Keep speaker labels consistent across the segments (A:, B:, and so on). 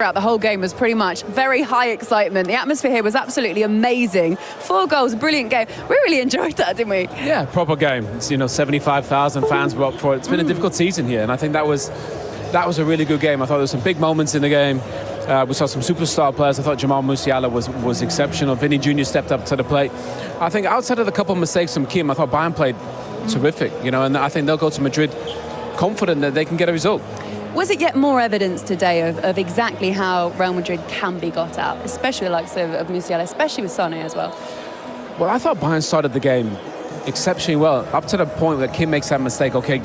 A: Throughout the whole game was pretty much very high excitement. The atmosphere here was absolutely amazing. 4 goals, brilliant game. We really enjoyed that, didn't we?
B: Yeah, proper game. It's, 75,000 fans were up for it. It's been a difficult season here, and I think that was a really good game. I thought there were some big moments in the game. We saw some superstar players. I thought Jamal Musiala was exceptional. Vinny Jr. stepped up to the plate. I think outside of the couple of mistakes from Kim, I thought Bayern played terrific, and I think they'll go to Madrid confident that they can get a result.
A: Was it yet more evidence today of exactly how Real Madrid can be got at, especially the likes of Musiala, especially with Sané as well?
B: Well, I thought Bayern started the game exceptionally well, up to the point where Kim makes that mistake. Okay,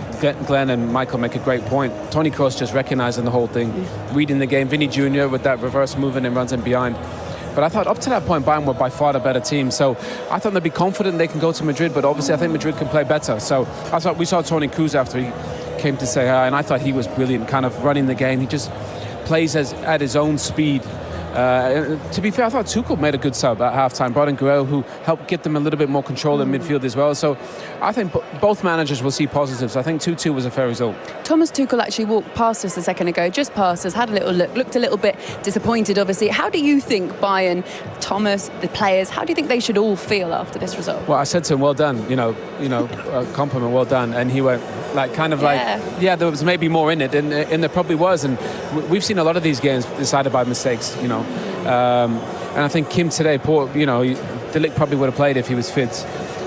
B: Glenn and Michael make a great point. Toni Kroos just recognising the whole thing, reading the game. Vinny Jr. with that reverse movement and runs in behind. But I thought up to that point, Bayern were by far the better team. So I thought they'd be confident they can go to Madrid, but obviously I think Madrid can play better. So I thought we saw Toni Kroos after he came to say hi, and I thought he was brilliant, kind of running the game. He just plays at his own speed. To be fair, I thought Tuchel made a good sub at half-time. Brought in Guerrero, who helped get them a little bit more control in midfield as well. So I think both managers will see positives. I think 2-2 was a fair result.
A: Thomas Tuchel actually walked past us a second ago, just past us, had a little look, looked a little bit disappointed, obviously. How do you think Bayern, Thomas, the players, how do you think they should all feel after this result?
B: Well, I said to him, well done, a compliment, well done. And he went, yeah, there was maybe more in it, and there probably was. And we've seen a lot of these games decided by mistakes, and I think Kim today, De Ligt probably would have played if he was fit.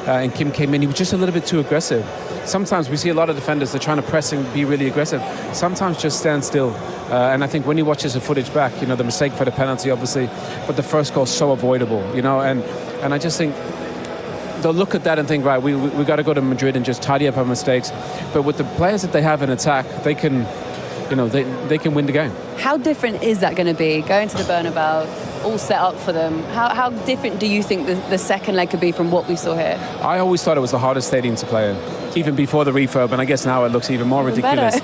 B: And Kim came in, he was just a little bit too aggressive. Sometimes we see a lot of defenders, they're trying to press and be really aggressive. Sometimes just stand still. And I think when he watches the footage back, the mistake for the penalty, obviously, but the first goal is so avoidable, and I just think they'll look at that and think, right, we got to go to Madrid and just tidy up our mistakes. But with the players that they have in attack, they can, they can win the game.
A: How different is that going to be, going to the Bernabeu, all set up for them? How different do you think the second leg could be from what we saw here?
B: I always thought it was the hardest stadium to play in, even before the refurb, and I guess now it looks even more ridiculous.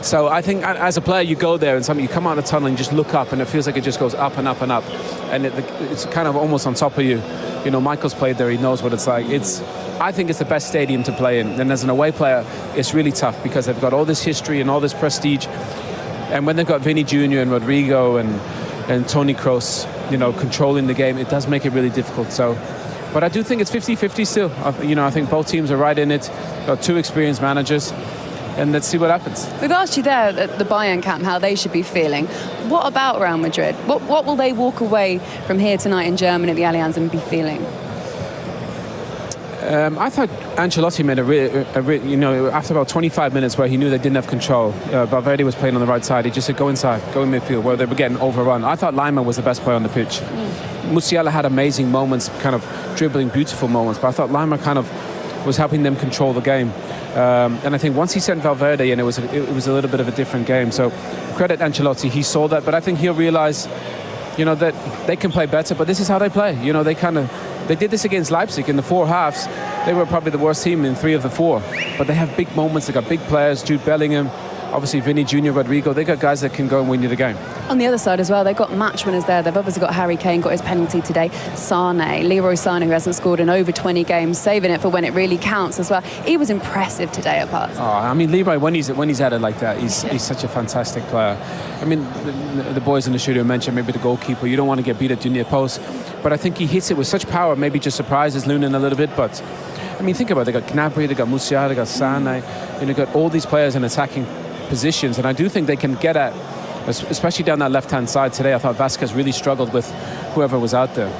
B: So I think as a player, you go there and you come out of the tunnel and you just look up, and it feels like it just goes up and up and up, and it's kind of almost on top of you. Michael's played there, he knows what it's like. I think it's the best stadium to play in, and as an away player, it's really tough because they've got all this history and all this prestige, and when they've got Vinny Jr. and Rodrigo and Toni Kroos, controlling the game, it does make it really difficult. But I do think it's 50-50 still. I think both teams are right in it. Got 2 experienced managers, and let's see what happens.
A: We've asked you there at the Bayern camp how they should be feeling. What about Real Madrid? What will they walk away from here tonight in Germany at the Allianz and be feeling?
B: I thought Ancelotti made after about 25 minutes where he knew they didn't have control, Valverde was playing on the right side, he just said go inside, go in midfield, where they were getting overrun. I thought Lima was the best player on the pitch. Musiala had amazing moments, kind of dribbling beautiful moments, but I thought Lima kind of was helping them control the game. And I think once he sent Valverde in, it was a little bit of a different game. So credit Ancelotti, he saw that, but I think he'll realise that they can play better, but this is how they play. They did this against Leipzig in the 4 halves. They were probably the worst team in 3 of the 4. But they have big moments. They got big players. Jude Bellingham, obviously Vinny Jr., Rodrigo. They got guys that can go and win you the game.
A: On the other side as well, they've got match winners there. They've obviously got Harry Kane, got his penalty today. Leroy Sané, who hasn't scored in over 20 games, saving it for when it really counts as well. He was impressive today at parts.
B: Leroy, when he's at it like that, he's such a fantastic player. The boys in the studio mentioned maybe the goalkeeper. You don't want to get beat at your near post, but I think he hits it with such power. Maybe just surprises Lunin a little bit, but think about it. They got Gnabry, they got Musiala, they got Sané. They got all these players in attacking positions, and I do think they can get at, especially down that left-hand side today. I thought Vasquez really struggled with whoever was out there.